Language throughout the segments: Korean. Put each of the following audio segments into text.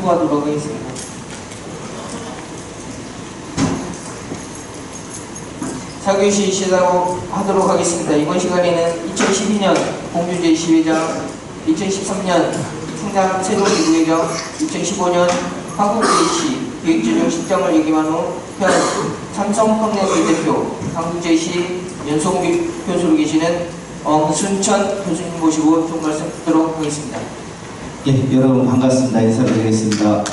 발표하도록 하겠습니다. 사교시 시작하도록 하겠습니다. 이번 시간에는 2012년 공주 제20회장, 2013년 충남 세종지구회장, 2015년 한국제이시 기획조정실장을 역임한 후 현 삼성평양기 대표, 한국제이시 연수홍 교수로 계시는 엄순천 교수님 모시고 좀 말씀 듣도록 하겠습니다. 예, 여러분 반갑습니다. 인사드리겠습니다.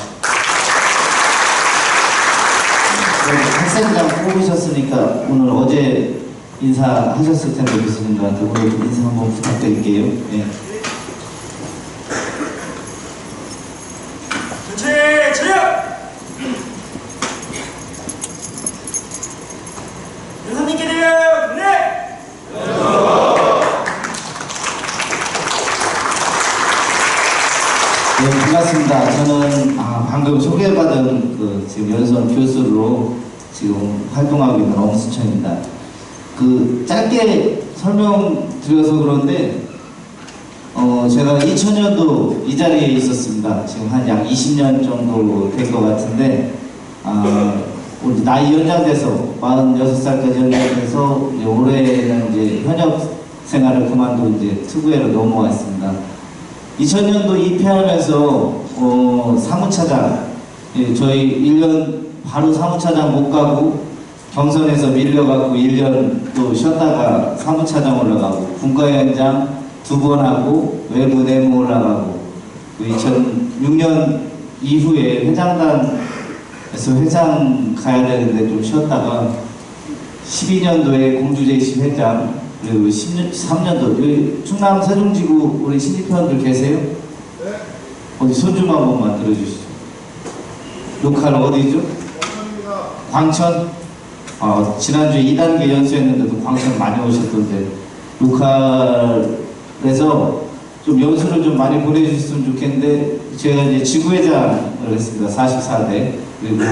학생장 뽑으셨으니까 오늘 어제 인사하셨을 텐데 교수님들한테 오늘 인사 한번 부탁드릴게요. 예. 전체 차렷! 연사님께 대한 네! 네, 반갑습니다. 저는 방금 소개받은 지금 연수원 교수로 지금 활동하고 있는 엄수천입니다. 짧게 설명드려서 그런데 제가 2000년도 이 자리에 있었습니다. 지금 한 약 20년 정도 된 것 같은데 우리 나이 연장돼서 46살까지 연장돼서 올해는 이제 현역 생활을 그만두고 이제 특우회로 넘어왔습니다. 2000년도 입회하면서 사무차장, 저희 1년 바로 사무차장 못 가고 경선에서 밀려갖고 1년 또 쉬었다가 사무차장 올라가고 분과위원장 2번 하고 외부 내무 올라가고 2006년 이후에 회장단에서 회장 가야 되는데 좀 쉬었다가 12년도에 공주제이시 회장, 그리고 13년도 여기 충남 세종지구 우리 신입회원들 계세요? 네. 어디 손 좀 한 번만 들어주시죠. 로컬 어디죠? 광천? 지난주에 2단계 연수했는데도 광천 많이 오셨던데 로컬에서 좀 연수를 좀 많이 보내주셨으면 좋겠는데 제가 이제 지구회장을 했습니다. 44대. 그리고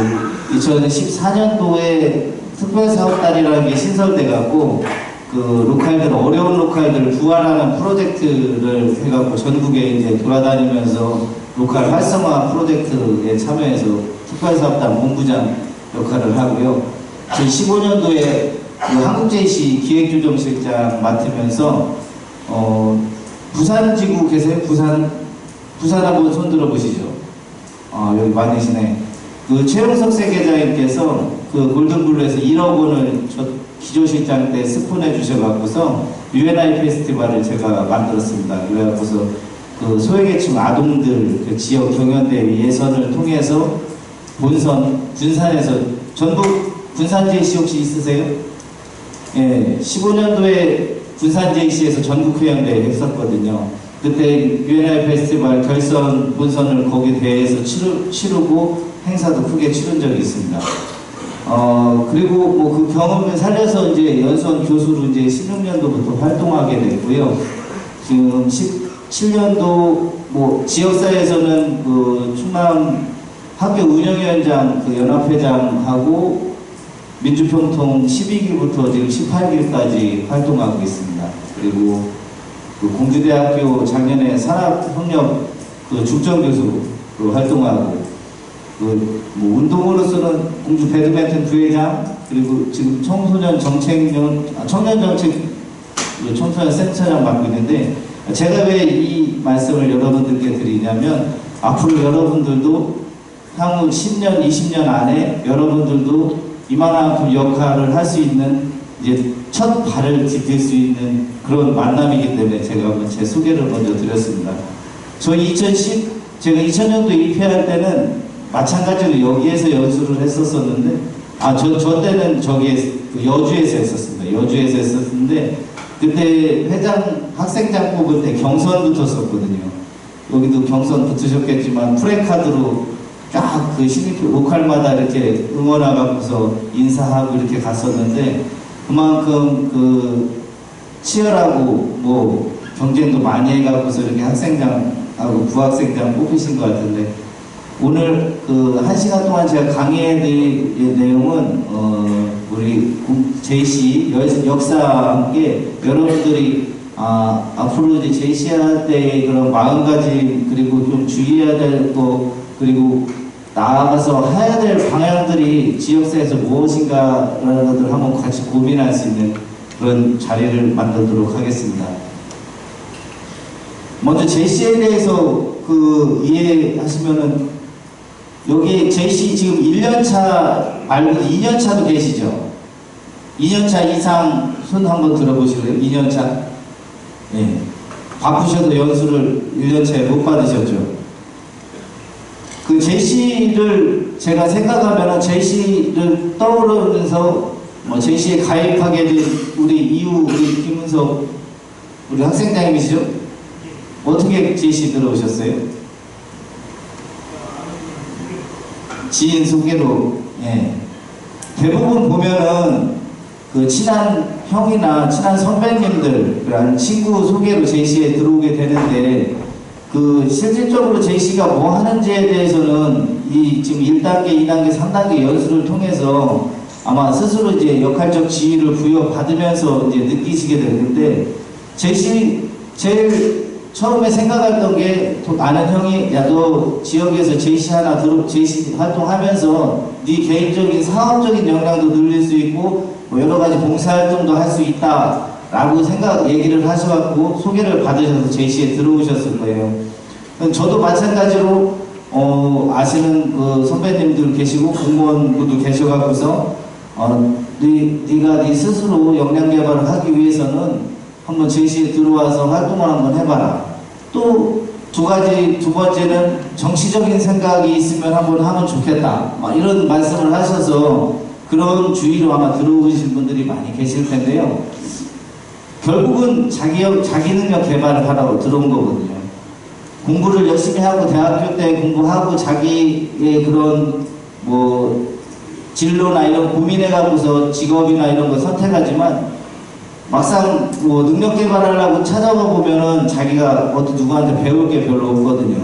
2014년도에 특별사업단이라는 게 신설돼갖고 로컬들, 어려운 로컬들을 부활하는 프로젝트를 해갖고 전국에 이제 돌아다니면서 로컬 활성화 프로젝트에 참여해서 특별사업단 본부장 역할을 하고요. 2015년도에 한국제이시 기획조정실장 맡으면서 부산지구 계세요? 부산 한번 손 들어보시죠. 여기 많으시네. 최영석 세계장님께서 골든블루에서 1억 원을 기조실장 때 스폰해 주셔갖고서 UNI 페스티벌을 제가 만들었습니다. 그래갖고서 소외계층 아동들 지역 경연대회 예선을 통해서 본선, 군산에서 전북 군산제이시 혹시 있으세요? 예, 15년도에 군산제이시에서 전국회원대회 했었거든요. 그때 UNI 페스티벌 결선, 본선을 거기 대회에서 치르고 행사도 크게 치른 적이 있습니다. 그리고 그 경험을 살려서 이제 연수원 교수로 이제 16년도부터 활동하게 됐고요. 지금 17년도 지역사회에서는 충남 학교 운영위원장 연합회장하고 민주평통 12기부터 지금 18기까지 활동하고 있습니다. 그리고 공주대학교 작년에 산업협력 중점교수로 활동하고 운동으로서는 공주 배드민턴 부회장, 그리고 지금 청소년 센터장 맡고 있는데 제가 왜 이 말씀을 여러분들께 드리냐면 앞으로 여러분들도 향후 10년, 20년 안에 여러분들도 이만한 역할을 할 수 있는 이제 첫 발을 디딜 수 있는 그런 만남이기 때문에 제가 제 소개를 먼저 드렸습니다. 저희 제가 2000년도 입회할 때는 마찬가지로 여기에서 연수를 했었는데 저 때는 여주에서 했었습니다. 여주에서 했었는데 그때 학생장 뽑을 때 경선 붙었었거든요. 여기도 경선 붙으셨겠지만 프레카드로 쫙 신입 로컬마다 이렇게 응원하고서 인사하고 이렇게 갔었는데 그만큼 치열하고 경쟁도 많이 해갖고서 이렇게 학생장하고 부학생장 뽑히신 것 같은데 오늘 1시간 동안 제가 강의해드릴 내용은 우리 제이시 역사와 함께 여러분들이 앞으로 이제 제시할 때의 그런 마음가짐, 그리고 좀 주의해야 될 거, 그리고 나아가서 해야 될 방향들이 지역사회에서 무엇인가라는 것들을 한번 같이 고민할 수 있는 그런 자리를 만들도록 하겠습니다. 먼저 제시에 대해서 이해하시면은 여기 제시 지금 1년차 말고 2년차도 계시죠? 2년차 이상 손 한번 들어보실래요? 2년차? 예. 바쁘셔도 연수를 1년차에 못 받으셨죠? 그 제시를 제가 생각하면은 제시를 떠오르면서 제시에 가입하게 된 우리 김은석 우리 학생장님이시죠? 어떻게 제시 들어오셨어요? 지인 소개로. 예. 대부분 보면은 그 친한 형이나 친한 선배님들, 그런 친구 소개로 제시에 들어오게 되는데, 실질적으로 제시가 뭐 하는지에 대해서는 지금 1단계, 2단계, 3단계 연수를 통해서 아마 스스로 이제 역할적 지위를 부여받으면서 이제 느끼시게 되는데, 제시 제일 처음에 생각했던 게 아는 형이 야 너 지역에서 제시 활동하면서 네 개인적인 사업적인 역량도 늘릴 수 있고 뭐 여러 가지 봉사활동도 할 수 있다 라고 얘기를 하셔갖고 소개를 받으셔서 제시에 들어오셨을 거예요. 저도 마찬가지로 아시는 그 선배님들 계시고 공무원분도 계셔갖고서 네가 네 스스로 역량 개발을 하기 위해서는 한번 제시에 들어와서 활동을 한번 해봐라. 또 두 번째는 정치적인 생각이 있으면 한번 하면 좋겠다. 이런 말씀을 하셔서 그런 주의로 아마 들어오신 분들이 많이 계실 텐데요. 결국은 자기 능력 개발을 하라고 들어온 거거든요. 공부를 열심히 하고 대학교 때 공부하고 자기의 그런 진로나 이런 고민해가고서 직업이나 이런 거 선택하지만 막상 능력 개발하려고 찾아가 보면은 자기가 누구한테 배울 게 별로 없거든요.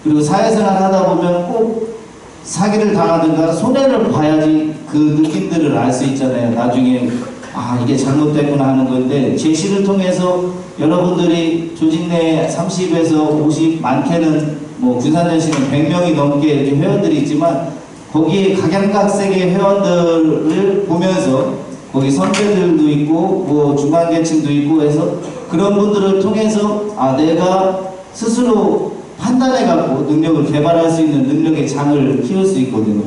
그리고 사회생활 하다 보면 꼭 사기를 당하든가 손해를 봐야지 그 느낌들을 알 수 있잖아요. 나중에 이게 잘못됐구나 하는 건데, 제시를 통해서 여러분들이 조직 내 30에서 50, 많게는 군산전시는 100명이 넘게 이렇게 회원들이 있지만 거기에 각양각색의 회원들을 보면서 거기 선배들도 있고 중간계층도 있고 해서 그런 분들을 통해서 내가 스스로 판단해갖고 능력을 개발할 수 있는 능력의 장을 키울 수 있거든요.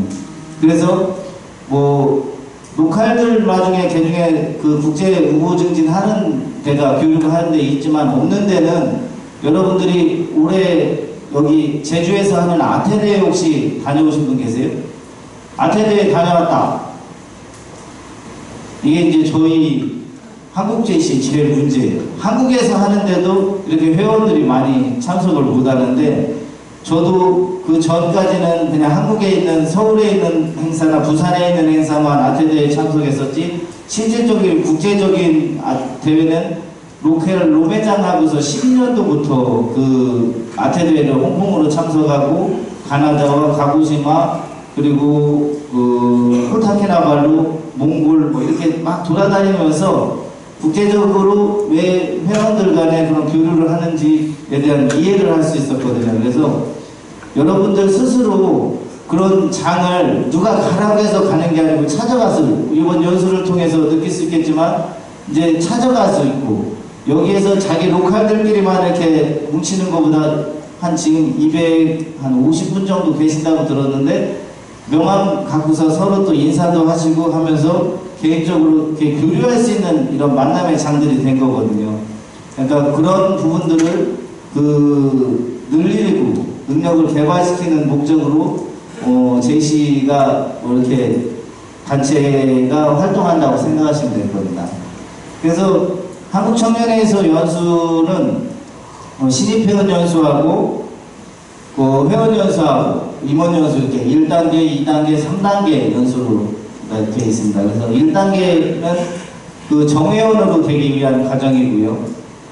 그래서 로컬들 나중에 개중에 그 국제 우호 증진하는 데가 교육을 하는 데 있지만 없는 데는 여러분들이 올해 여기 제주에서 하는 아테네에 혹시 다녀오신 분 계세요? 아테네에 다녀왔다. 이게 이제 저희 한국 제시 제일 문제예요. 한국에서 하는데도 이렇게 회원들이 많이 참석을 못 하는데, 저도 그 전까지는 그냥 한국에 있는 서울에 있는 행사나 부산에 있는 행사만 아테네에 참석했었지, 실질적인 국제적인 대회는 로메장 하고서 12년도부터 그 아테네를 홍콩으로 참석하고 가나다와 가고시마 그리고 호타키나발루 몽골 이렇게 막 돌아다니면서 국제적으로 왜 회원들 간에 그런 교류를 하는지에 대한 이해를 할 수 있었거든요. 그래서 여러분들 스스로 그런 장을 누가 가라고 해서 가는 게 아니고 찾아가서, 이번 연수를 통해서 느낄 수 있겠지만 이제 찾아갈 수 있고, 여기에서 자기 로컬들끼리만 이렇게 뭉치는 것보다 지금 250분 정도 계신다고 들었는데, 명함 갖고서 서로 또 인사도 하시고 하면서 개인적으로 이렇게 교류할 수 있는 이런 만남의 장들이 된 거거든요. 그러니까 그런 부분들을 늘리고 능력을 개발시키는 목적으로 제시가 이렇게 단체가 활동한다고 생각하시면 될 겁니다. 그래서 한국청년회에서 연수는 신입회원 연수하고 회원 연수하고 임원 연수 이렇게 1단계, 2단계, 3단계 연수로 되어 있습니다. 그래서 1단계는 그 정회원으로 되기 위한 과정이고요.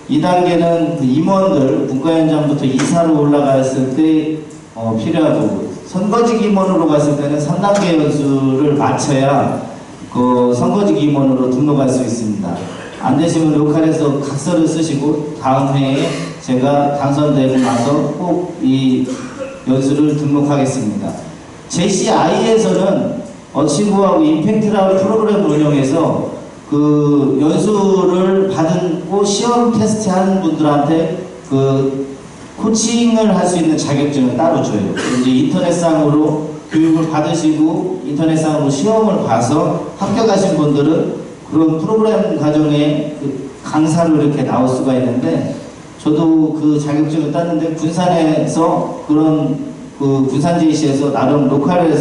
2단계는 그 임원들 문과현장부터 이사로 올라갔을 때 필요하고, 선거직 임원으로 갔을 때는 3단계 연수를 마쳐야 그 선거직 임원으로 등록할 수 있습니다. 안 되시면 로컬에서 각서를 쓰시고 다음 회에 제가 당선되고 나서 꼭 이 연수를 등록하겠습니다. JCI에서는 어치브하고 임팩트라는 프로그램을 운영해서 그 연수를 받고 시험 테스트하는 분들한테 그 코칭을 할 수 있는 자격증을 따로 줘요. 이제 인터넷상으로 교육을 받으시고 인터넷상으로 시험을 봐서 합격하신 분들은 그런 프로그램 과정에 그 강사로 이렇게 나올 수가 있는데, 저도 그 자격증을 땄는데 군산에서 그런 그 군산 JC에서 나름 로컬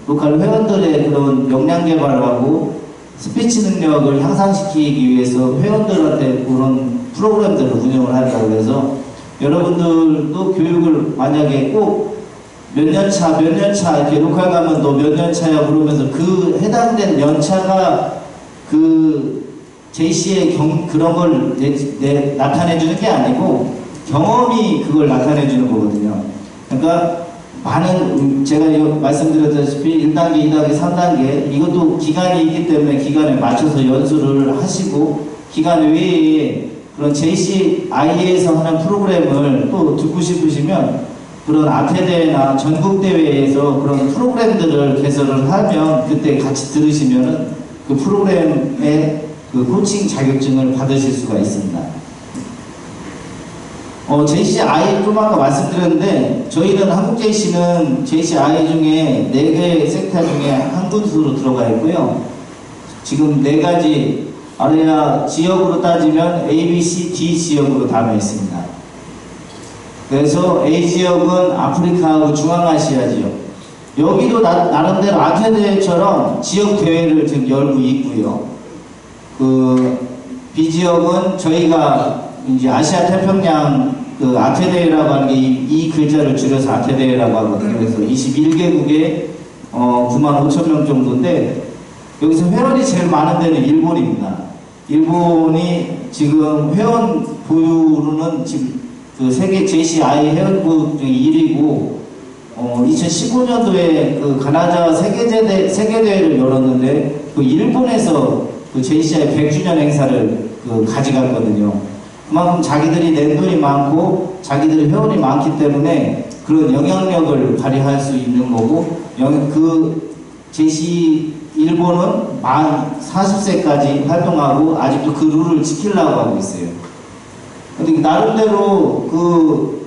회원들의 그런 역량 개발하고 스피치 능력을 향상시키기 위해서 회원들한테 그런 프로그램들을 운영을 한다고 해서, 여러분들도 교육을 만약에 꼭 몇 년 차 이렇게 로컬 가면 너 몇 년 차야 물으면서 그 해당된 연차가 그 JC의 그런 걸 나타내 주는 게 아니고 경험이 그걸 나타내 주는 거거든요. 그러니까 많은, 제가 말씀드렸다시피 1단계, 2단계, 3단계 이것도 기간이 있기 때문에 기간에 맞춰서 연수를 하시고, 기간 외에 그런 JCI에서 하는 프로그램을 또 듣고 싶으시면 그런 아태대회나 전국대회에서 그런 프로그램들을 개설을 하면 그때 같이 들으시면은 그 프로그램의 그 코칭 자격증을 받으실 수가 있습니다. JCI 좀 아까 말씀드렸는데, 저희는 한국 JC는 JCI 중에 4개 섹터 중에 한 군수로 들어가 있고요. 지금 4가지 아래야 지역으로 따지면 A, B, C, D 지역으로 나눠 있습니다. 그래서 A 지역은 아프리카하고 중앙아시아 지역. 여기도 나름대로 아태대회처럼 지역 대회를 지금 열고 있고요. 그 B 지역은 저희가 이제 아시아 태평양 그 아태대회라고 하는 게 이 글자를 줄여서 아태대회라고 하거든요. 그래서 21개국에 95,000명 정도인데, 여기서 회원이 제일 많은 데는 일본입니다. 일본이 지금 회원 보유로는 지금 그 세계 JCI 회원국 중에 1위고, 2015년도에 그 가나다 세계대회를 열었는데, 그 일본에서 그 JCI 100주년 행사를 그 가져갔거든요. 그만큼 자기들이 낸 돈이 많고 자기들이 회원이 많기 때문에 그런 영향력을 발휘할 수 있는 거고, 그 JC 일본은 만 40세까지 활동하고 아직도 그 룰을 지키려고 하고 있어요. 근데 나름대로 그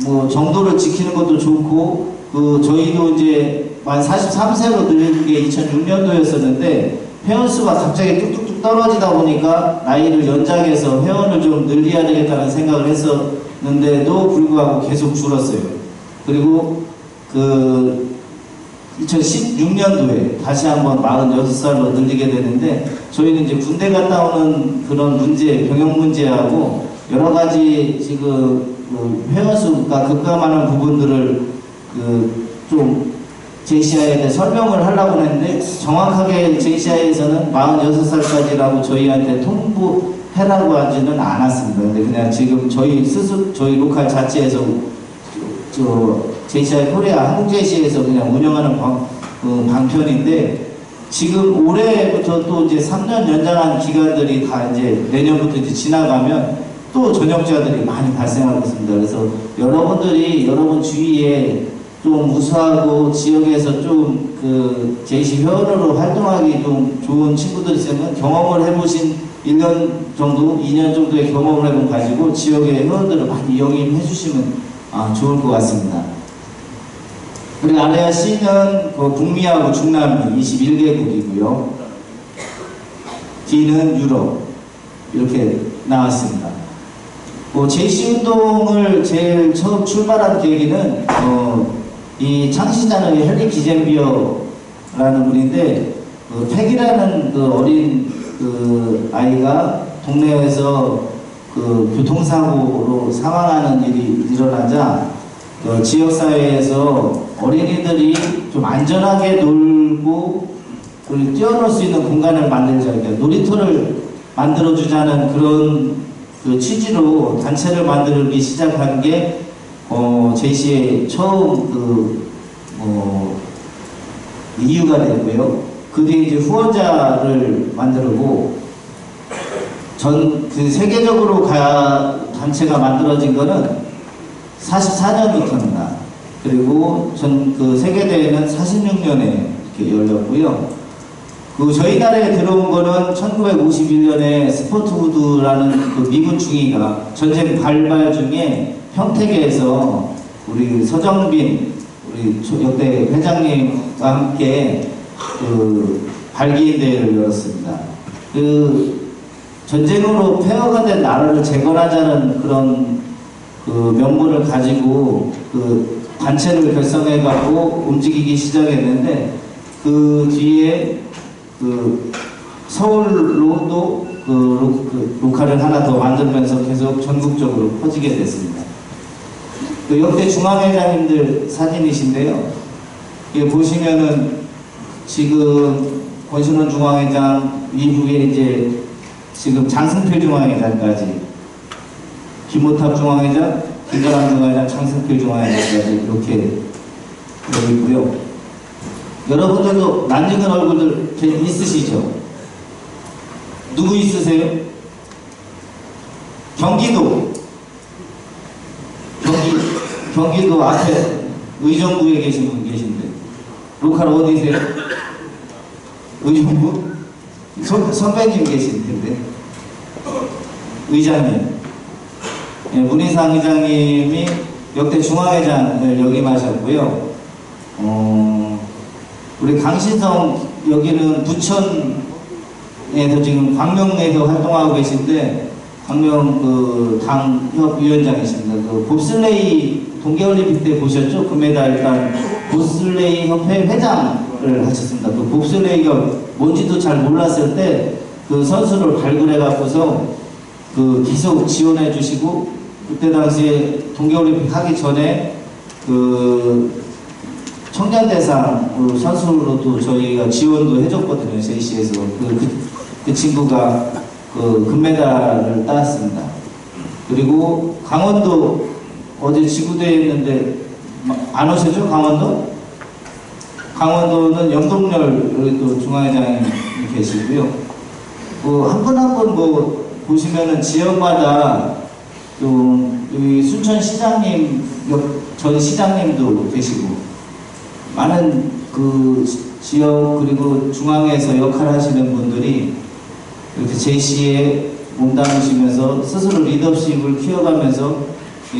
뭐 정도를 지키는 것도 좋고, 그 저희도 이제 만 43세로 늘린 게 2006년도였었는데 회원수가 갑자기 뚝뚝뚝 떨어지다 보니까 나이를 연장해서 회원을 좀 늘려야 되겠다는 생각을 했었는데도 불구하고 계속 줄었어요. 그리고 그 2016년도에 다시 한번 46살로 늘리게 되는데, 저희는 이제 군대 갔다 오는 그런 문제, 병역 문제하고 여러 가지 지금 회원수가 급감하는 부분들을 좀 JCI에 대해 설명을 하려고 했는데, 정확하게 JCI에서는 46살까지라고 저희한테 통보해라고 하지는 않았습니다. 근데 그냥 지금 저희 로컬 자체에서 JCI 코리아, 한국 JC에서 그냥 운영하는 방편인데, 지금 올해부터 또 이제 3년 연장한 기간들이 다 이제 내년부터 이제 지나가면 또 전역자들이 많이 발생하고 있습니다. 그래서 여러분들이 여러분 주위에 좀 우수하고 지역에서 좀 그 JC 회원으로 활동하기 좀 좋은 친구들이 있으면 경험을 해보신 1년 정도, 2년 정도의 경험을 해본 가지고 지역의 회원들을 많이 영입해 주시면 좋을 것 같습니다. 그리고 아레아 C는 그 북미하고 중남미 21개국이고요. D는 유럽 이렇게 나왔습니다. JC 운동을 제일 처음 출발한 계기는 이 창시자는 헨리 기젠비어라는 분인데, 팩이라는 그 어린 그 아이가 동네에서 그 교통사고로 사망하는 일이 일어나자 지역사회에서 어린이들이 좀 안전하게 놀고 뛰어놀 수 있는 공간을 만들자, 그러니까 놀이터를 만들어주자는 그런 그 취지로 단체를 만들기 시작한 게 JC의 처음 이유가 되고요. 그 뒤에 이제 후원자를 만들고, 그 세계적으로 단체가 만들어진 거는 44년부터입니다. 그리고 그 세계대회는 46년에 이렇게 열렸고요. 그 저희 나라에 들어온 거는 1951년에 스포트우드라는 그 미군 중위가 전쟁 발발 중에 평택에서 우리 서정빈 우리 역대 회장님과 함께 그 발기인 대회를 열었습니다. 그 전쟁으로 폐허가 된 나라를 재건하자는 그런 그 명분을 가지고 그 단체를 결성해가지고 움직이기 시작했는데 그 뒤에 그 서울로도 그 로컬을 하나 더 만들면서 계속 전국적으로 퍼지게 됐습니다. 그 역대 중앙회장님들 사진이신데요. 여기 보시면은 지금 권신원 중앙회장 이후에 이제 지금 장승필 중앙회장까지 김모탑 중앙회장, 김가람 중앙회장, 장승필 중앙회장까지 이렇게 여기 있고요. 여러분들도 낯익은 얼굴들 있으시죠? 누구 있으세요? 경기도 앞에 의정부에 계신 분 계신데 로컬 어디세요? 의정부? 선배님 계신 텐데 의장님, 예, 문희상 의장님이 역대 중앙회장을 역임하셨고요. 우리 강신성 여기는 부천에서 지금 광명에서 활동하고 계신데 광명 그 당협위원장이십니다. 그 봅슬레이 동계올림픽 때 보셨죠? 금메달 일단 봅슬레이 협회 회장을 하셨습니다. 그 봅슬레이가 뭔지도 잘 몰랐을 때 그 선수를 발굴해 갖고서 그 기속 지원해 주시고 그때 당시에 동계올림픽 하기 전에 그 청년대상 선수로도 저희가 지원도 해줬거든요. JC에서 그 친구가 그 금메달을 따왔습니다. 그리고 강원도 어제 지구대회 있는데 안 오셨죠? 강원도는 영동열 또 중앙회장이 계시고요. 한 분 한 분 뭐 보시면은 지역마다 또 여기 순천시장님 전 시장님도 계시고 많은 그 지역 그리고 중앙에서 역할하시는 분들이 이렇게 JC에 몸담으시면서 스스로 리더십을 키워가면서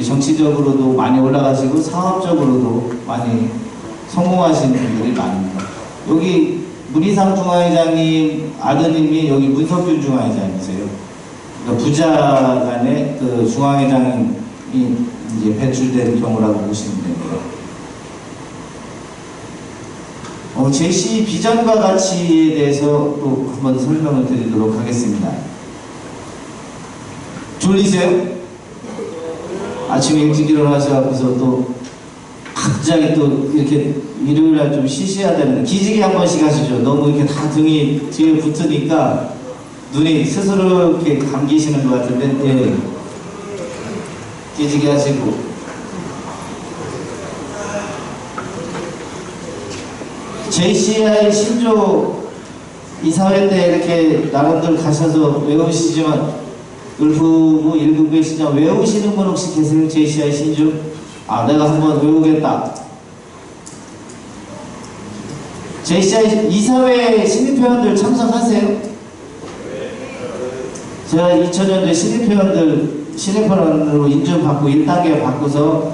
정치적으로도 많이 올라가시고 사업적으로도 많이 성공하시는 분들이 많습니다. 여기 문희상 중앙회장님 아드님이 여기 문석균 중앙회장이세요. 그러니까 부자 간에 그 중앙회장이 이제 배출된 경우라고 보시면 됩니다. JC 비전과 가치에 대해서 또 한번 설명을 드리도록 하겠습니다. 졸리세요? 아침에 일찍 일어나셔서 또 갑자기 또 이렇게 일요일날 좀 쉬셔야 되는데 기지개 한 번씩 하시죠. 너무 이렇게 다 등이 뒤에 붙으니까 눈이 스스로 이렇게 감기시는 것 같은데, 예. 기지개 하시고. JCI 신조 이사회 때 이렇게 나름대로 가셔서 외우시지만 울프부 1급에 시장 외우시는 분 혹시 계세요? JCI 신조? 내가 한번 외우겠다. JCI 이사회 신입회원들 참석하세요? 제가 2000년도에 신입회원으로 인증받고 1단계 받고서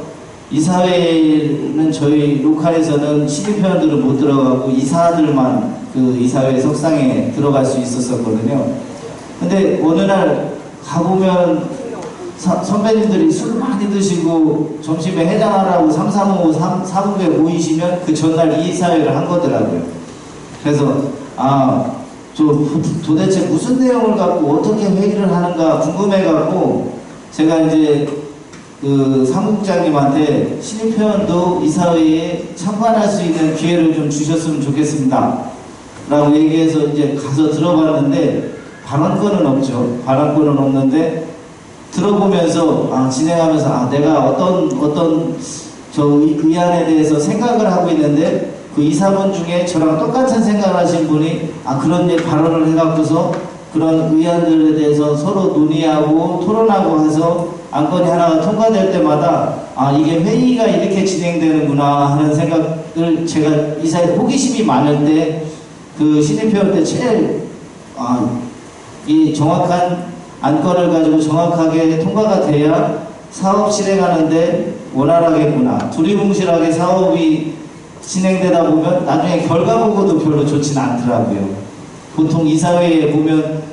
이사회는 저희 로컬에서는 신입회원들은 못 들어가고 이사들만 그 이사회 석상에 들어갈 수 있었거든요. 근데 어느 날 가보면 선배님들이 술 많이 드시고 점심에 해장하라고 335, 4분부에 모이시면 그 전날 이사회를 한 거더라고요. 그래서 도대체 무슨 내용을 갖고 어떻게 회의를 하는가 궁금해갖고 제가 이제 그 사무국장님한테 신입회원도 이사회에 참관할 수 있는 기회를 좀 주셨으면 좋겠습니다 라고 얘기해서 이제 가서 들어봤는데 발언권은 없죠. 발언권은 없는데 들어보면서 진행하면서 내가 어떤 저 의안에 대해서 생각을 하고 있는데 그 이사분 중에 저랑 똑같은 생각을 하신 분이 그런 발언을 해갖고서 그런 의안들에 대해서 서로 논의하고 토론하고 해서 안건이 하나가 통과될 때마다 아 이게 회의가 이렇게 진행되는구나 하는 생각을 제가 이사에 호기심이 많을 때 그 신입회원 때 제일 이 정확한 안건을 가지고 정확하게 통과가 돼야 사업 실행하는데 원활하겠구나. 두리뭉실하게 사업이 진행되다 보면 나중에 결과 보고도 별로 좋지는 않더라고요. 보통 이사회에 보면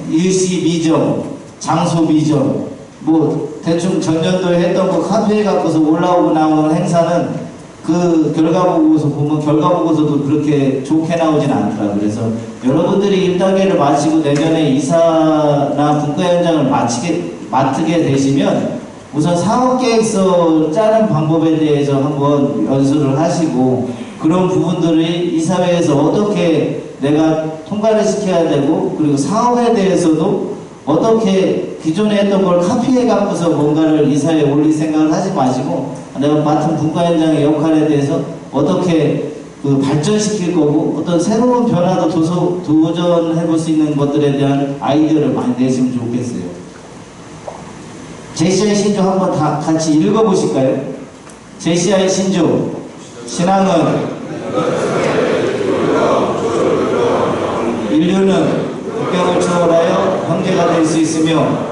일시 미정, 장소 미정, 뭐 대충 전년도에 했던 거 카피해 갖고서 올라오고 나오는 행사는 그 결과 보고서 보면 결과 보고서도 그렇게 좋게 나오진 않더라고요. 그래서 여러분들이 1단계를 마치고 내년에 이사나 분과 현장을 맡게 되시면 우선 사업계획서 짜는 방법에 대해서 한번 연수를 하시고 그런 부분들이 이사회에서 어떻게 내가 통과를 시켜야 되고 그리고 사업에 대해서도 어떻게 기존에 했던 걸 카피해 갖고서 뭔가를 이사회에 올릴 생각을 하지 마시고 내가 맡은 분과 현장의 역할에 대해서 어떻게 그 발전시킬 거고 어떤 새로운 변화도 도전해 볼 수 있는 것들에 대한 아이디어를 많이 내시면 좋겠어요. 제시아의 신조 한번 다 같이 읽어보실까요? 제시아의 신조 신앙은 인류는 국경을 초월하여 형제가 될 수 있으며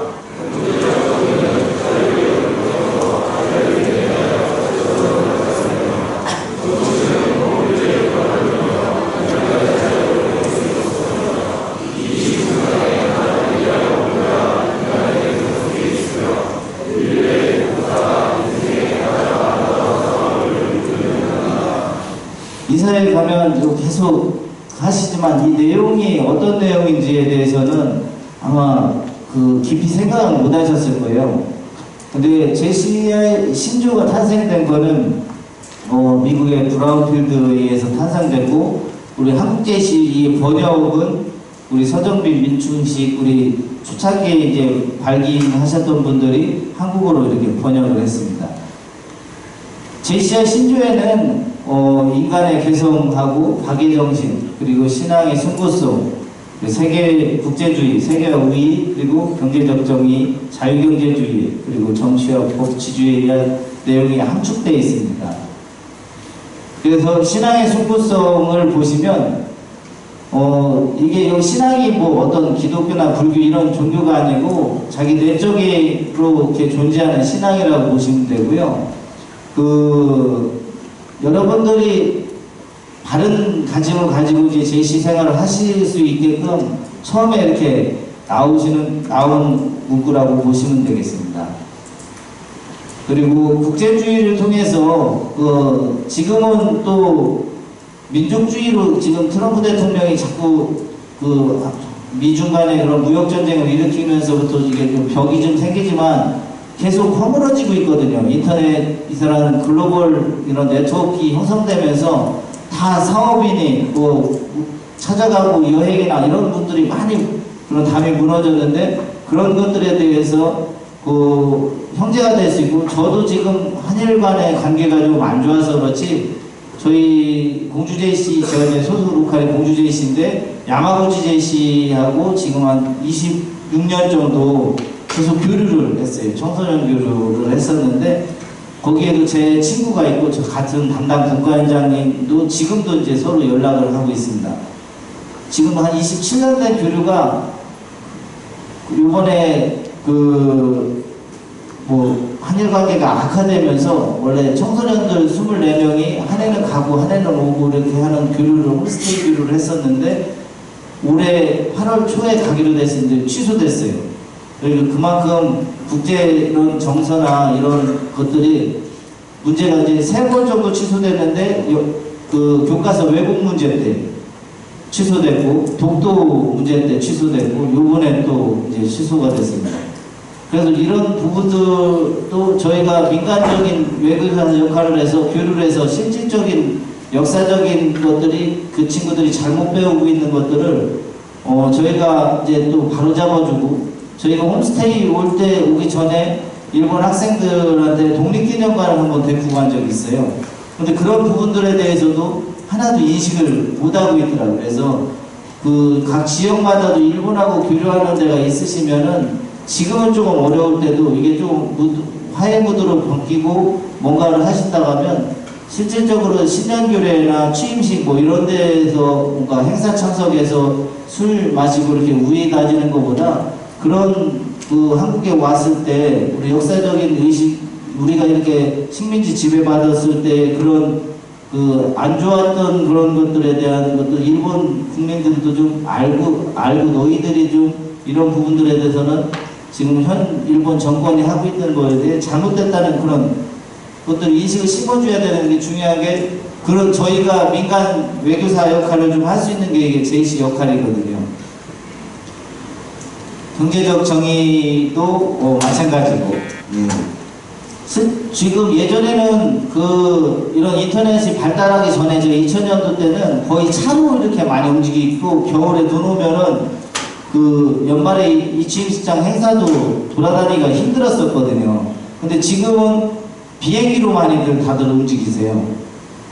이사회에 가면 계속 하시지만 이 내용이 어떤 내용인지에 대해서는 아마 그 깊이 생각은 못 하셨을 거예요. 근데 제시아의 신조가 탄생된 거는 미국의 브라운필드에 의해서 탄생됐고 우리 한국제시 번역은 우리 서정빈, 민춘식 우리 초창기에 이제 발기하셨던 분들이 한국어로 이렇게 번역을 했습니다. 제시아 신조에는 인간의 개성하고 박애정신 그리고 신앙의 숭고성 세계 국제주의, 세계화 우위 그리고 경제적 정의, 자유경제주의 그리고 정치와 법치주의에 대한 내용이 함축되어 있습니다. 그래서 신앙의 숭고성을 보시면 이게 신앙이 뭐 어떤 기독교나 불교 이런 종교가 아니고 자기 내적으로 이렇게 존재하는 신앙이라고 보시면 되고요. 여러분들이 바른 가짐을 가지고 이제 제시 생활을 하실 수 있게끔 처음에 이렇게 나온 문구라고 보시면 되겠습니다. 그리고 국제주의를 통해서 지금은 또 민족주의로 지금 트럼프 대통령이 자꾸 미중 간의 그런 무역전쟁을 일으키면서부터 이게 좀 벽이 좀 생기지만 계속 허물어지고 있거든요. 인터넷이라는 글로벌 이런 네트워크 형성되면서 다 사업인이 찾아가고 여행이나 이런 분들이 많이 그런 담이 무너졌는데 그런 것들에 대해서 형제가 될 수 있고 저도 지금 한일 간의 관계가 좀 안 좋아서 그렇지 저희 공주제이씨 제가 이제 소속 로컬의 공주제이씨인데 야마구치 제이씨하고 지금 한 26년 정도 계속 교류를 했어요. 청소년 교류를 했었는데 거기에도 제 친구가 있고 저 같은 담당 분과원장님도 지금도 이제 서로 연락을 하고 있습니다. 지금 한 27년 된 교류가 요번에 한일 관계가 악화되면서 원래 청소년들 24명이 한 해는 가고 한 해는 오고 이렇게 하는 교류를 홈스테이 교류를 했었는데 올해 8월 초에 가기로 됐었는데 취소됐어요. 그리고 그만큼 국제론 정서나 이런 것들이 문제가 이제 3번 정도 취소됐는데 교과서 왜곡 문제 때 취소됐고 독도 문제 때 취소됐고 요번에 또 이제 취소가 됐습니다. 그래서 이런 부분들도 저희가 민간적인 외교사 역할을 해서 교류를 해서 실질적인 역사적인 것들이 그 친구들이 잘못 배우고 있는 것들을 저희가 이제 또 바로잡아주고 저희가 홈스테이 오기 전에 일본 학생들한테 독립기념관을 한번 데리고 간 적이 있어요. 근데 그런 부분들에 대해서도 하나도 인식을 못하고 있더라고요. 그래서 각 지역마다도 일본하고 교류하는 데가 있으시면은 지금은 조금 어려울 때도 이게 좀 화해 무드로 바뀌고 뭔가를 하신다고 하면 실질적으로 신년교례나 취임식 뭐 이런 데에서 뭔가 행사 참석해서 술 마시고 이렇게 우애 다지는 것보다 그런 그 한국에 왔을 때 우리 역사적인 의식, 우리가 이렇게 식민지 지배받았을 때 그런 그 안 좋았던 그런 것들에 대한 것도 일본 국민들도 좀 알고 너희들이 좀 이런 부분들에 대해서는 지금 현 일본 정권이 하고 있는 거에 대해 잘못됐다는 그런 것들 인식을 심어줘야 되는 게 중요하게, 그런 저희가 민간 외교사 역할을 좀 할 수 있는 게 이게 JC 역할이거든요. 경제적 정의도 마찬가지고. 지금 예전에는 이런 인터넷이 발달하기 전에 2000년도 때는 거의 차로 이렇게 많이 움직이고, 겨울에 눈 오면은 그 연말에 이 취임식장 행사도 돌아다니기가 힘들었었거든요. 근데 지금은 비행기로 많이들 다들 움직이세요.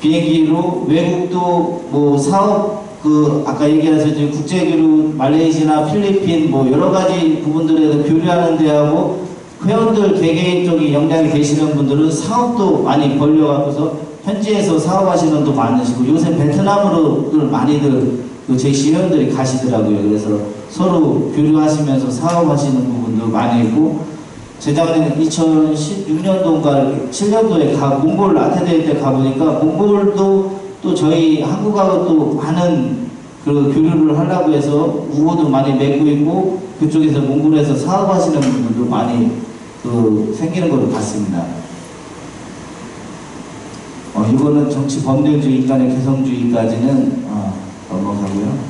비행기로 외국도 뭐 사업 아까 얘기하셨죠, 국제교류 말레이시아나 필리핀 뭐 여러 가지 부분들에서 교류하는 데하고 회원들 개개인적인 역량이 되시는 분들은 사업도 많이 벌려갖고서 현지에서 사업하시는 분도 많으시고, 요새 베트남으로 많이들 JC 회원들이 가시더라고요. 그래서 서로 교류하시면서 사업하시는 부분도 많이 있고, 재작년 2016년도인가 7년도에 몽골 라테데이 때 가보니까 몽골도 또 저희 한국하고 또 많은 그 교류를 하려고 해서 우호도 많이 맺고 있고, 그쪽에서 몽골에서 사업하시는 분들도 많이 생기는 걸로 봤습니다. 이거는 정치 법률주의, 인간의 개성주의까지는 넘어가고요.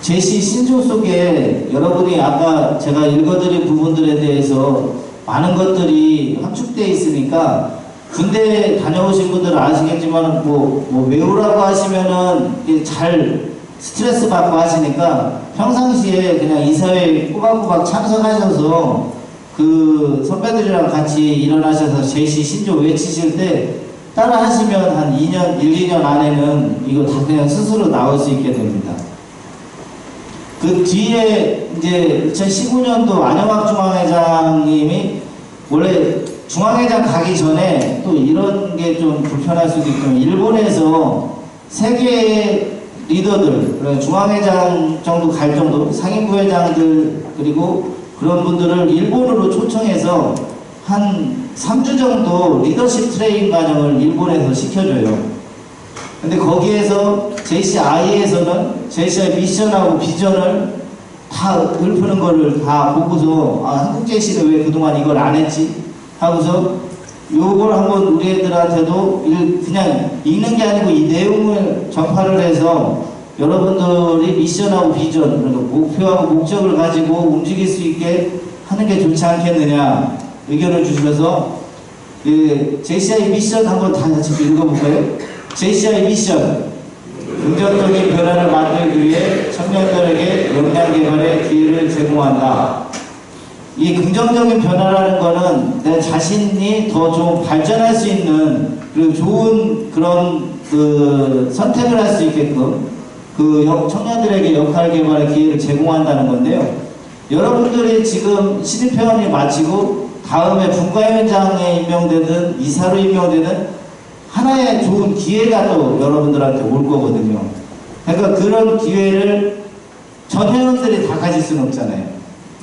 JC 신조 속에 여러분이 아까 제가 읽어드린 부분들에 대해서 많은 것들이 함축되어 있으니까, 군대 다녀오신 분들은 아시겠지만 뭐 외우라고 하시면은 잘 스트레스 받고 하시니까 평상시에 그냥 이사회에 꼬박꼬박 참석하셔서 그 선배들이랑 같이 일어나셔서 JC 신조 외치실 때 따라 하시면 한 2년, 1, 2년 안에는 이거 다 그냥 스스로 나올 수 있게 됩니다. 그 뒤에 이제 2019년도 안영학 중앙회장님이 원래 중앙회장 가기 전에 또 이런 게 좀 불편할 수도 있지만, 일본에서 세계 리더들, 중앙회장 정도 갈 정도, 상임부회장들, 그리고 그런 분들을 일본으로 초청해서 한 3주 정도 리더십 트레이닝 과정을 일본에서 시켜줘요. 근데 거기에서 JCI에서는 JCI 미션하고 비전을 다 읊는 거를 다 보고서, 한국 JC는 왜 그동안 이걸 안 했지? 하고서 요걸 한번 우리 애들한테도 그냥 읽는 게 아니고 이 내용을 전파를 해서 여러분들이 미션하고 비전, 그러니까 목표하고 목적을 가지고 움직일 수 있게 하는 게 좋지 않겠느냐 의견을 주시면서, JCI 미션 한번 다 같이 읽어볼까요? JCI 미션, 긍정적인 변화를 만들기 위해 청년들에게 역량 개발의 기회를 제공한다. 이 긍정적인 변화라는 거는 내 자신이 더 좀 발전할 수 있는, 그리고 좋은 그런 선택을 할 수 있게끔 청년들에게 역할 개발의 기회를 제공한다는 건데요. 여러분들이 지금 신입회원이 마치고 다음에 분과위원장에 임명되든 이사로 임명되든 하나의 좋은 기회가 또 여러분들한테 올 거거든요. 그러니까 그런 기회를 전 회원들이 다 가질 수는 없잖아요.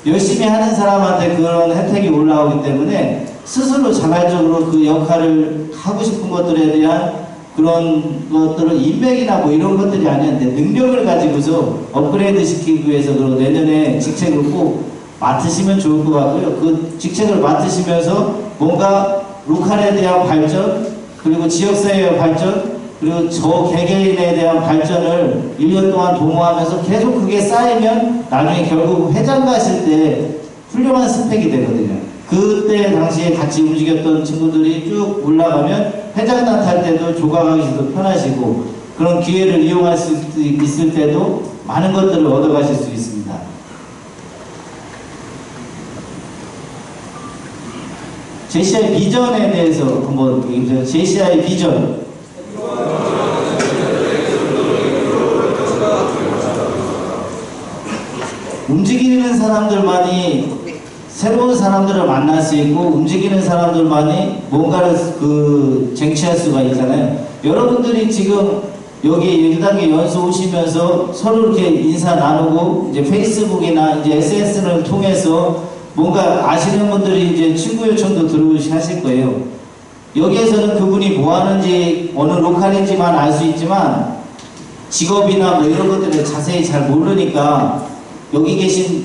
열심히 하는 사람한테 그런 혜택이 올라오기 때문에 스스로 자발적으로 그 역할을 하고 싶은 것들에 대한 그런 것들을 인맥이나 뭐 이런 것들이 아니었는데 능력을 가지고서 업그레이드 시키기 위해서 내년에 직책을 꼭 맡으시면 좋을 것 같고요. 그 직책을 맡으시면서 뭔가 로컬에 대한 발전, 그리고 지역사회의 발전, 그리고 저 개개인에 대한 발전을 1년 동안 도모하면서 계속 그게 쌓이면 나중에 결국 회장 가실 때 훌륭한 스펙이 되거든요. 그때 당시에 같이 움직였던 친구들이 쭉 올라가면 회장단 탈 때도 조각하기도 편하시고, 그런 기회를 이용할 수 있을 때도 많은 것들을 얻어가실 수 있습니다. JCI 비전에 대해서 한번 얘기해주세요. JCI 비전. 움직이는 사람들만이 새로운 사람들을 만날 수 있고 움직이는 사람들만이 뭔가를 쟁취할 수가 있잖아요. 여러분들이 지금 여기 1단계 연수 오시면서 서로 이렇게 인사 나누고 이제 페이스북이나 이제 SNS를 통해서 뭔가 아시는 분들이 이제 친구 요청도 들어오실 거예요. 여기에서는 그분이 뭐 하는지 어느 로컬인지만 알 수 있지만 직업이나 뭐 이런 것들을 자세히 잘 모르니까 여기 계신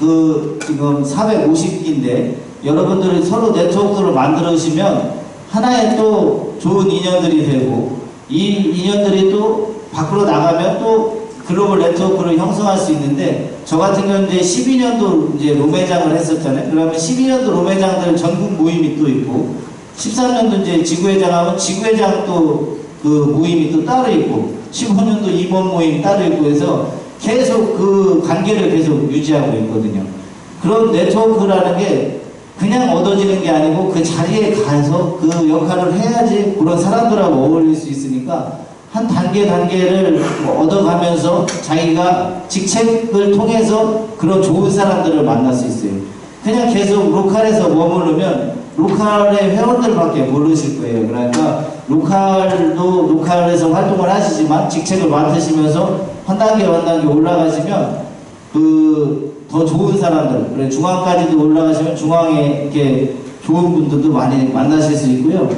지금 450인데 여러분들이 서로 네트워크를 만들어주시면 하나의 또 좋은 인연들이 되고 이 인연들이 또 밖으로 나가면 또 글로벌 네트워크를 형성할 수 있는데 저 같은 경우는 이제 12년도 이제 로매장을 했었잖아요. 그러면 12년도 로매장들 전국 모임이 또 있고 13년도 이제 지구회장 하면 지구회장 또 그 모임이 또 따로 있고 15년도 임원 모임 따로 있고 해서 계속 그 관계를 계속 유지하고 있거든요. 그런 네트워크라는 게 그냥 얻어지는 게 아니고 그 자리에 가서 그 역할을 해야지 그런 사람들하고 어울릴 수 있으니까 한 단계를 얻어가면서 자기가 직책을 통해서 그런 좋은 사람들을 만날 수 있어요. 그냥 계속 로컬에서 머무르면 로컬의 회원들밖에 모르실 거예요. 그러니까 로컬에서 활동을 하시지만 직책을 맡으시면서 한 단계 올라가시면 더 좋은 사람들, 그래 중앙까지도 올라가시면 중앙에 이렇게 좋은 분들도 많이 만나실 수 있고요.